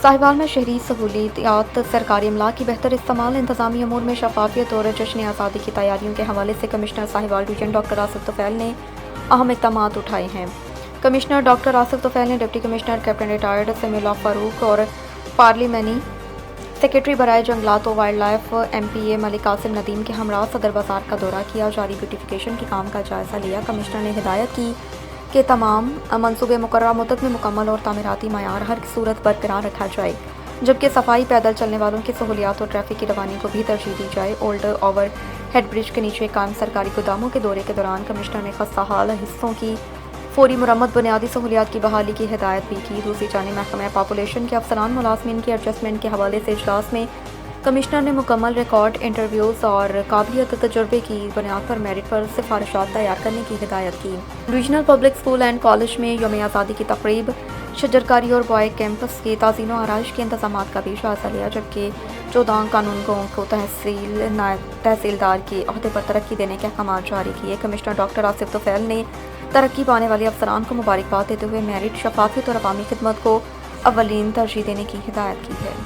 साहिवाल में शहरी सहूलियात सरकारी अमला की बेहतर इस्तेमाल, इंतजामी अमूर में शफाफियत और जश्न आज़ादी की तैयारियों के हवाले से commissioner Sahiwal division doctor Asif Tufail ने अहम इक़दाम उठाए हैं। कमिश्नर डॉक्टर आसिफ तुफैल ने deputy commissioner captain retired Samiullah Farooq और पार्लिमानी सेक्रेटरी बराए जंगलात और wildlife MPA Malik Qasim Nadeem के हमरा सदर बाजार का दौरा किया, जारी ब्यूटिफिकेशन के काम का जायज़ा लिया। कमिश्नर ने हिदायत की कि तमाम मनसूबे मुकर्रर मुद्दत में मुकम्मल और तामीराती मयार हर सूरत बरकरार रखा जाए, जबकि सफाई, पैदल चलने वालों की सहूलियात और ट्रैफिक की रवानी को भी तरजीह दी जाए। ओल्ड ओवर हेड ब्रिज के नीचे कायम सरकारी गोदामों के दौरे के दौरान कमिश्नर ने खस्ता हाल हिस्सों की फौरी मुरम्मत, बुनियादी सहूलियात की बहाली की हिदायत भी की। दूसरी जानिब महकमा पॉपुलेशन के अफसरान मुलाजमीन की एडजस्टमेंट के हवाले से इजलास में कमिश्नर ने मुकम्मल रिकॉर्ड, इंटरव्यूज़ और काबिलियत तजुर्बे की बुनियाद पर मेरिट पर सिफारिशात तैयार करने की हिदायत की। Divisional public school and college में यौम आज़ादी की तकरीब, शजरकारी और बॉय कैंपस की ताज़ीन व आराइश के इंतजामात का भी जायज़ा लिया, जबकि 14 कानूनगों को नायब तहसीलदार के अहदे पर तरक्की देने के अहकाम जारी किए। कमिश्नर डॉक्टर आसिफ तुफैल ने तरक्की पाने वाले अफसरान को मुबारकबाद देते हुए मेरिट, शफाफियत और अवामी खिदमत को अव्वलीन तरजीह देने की हिदायत की है।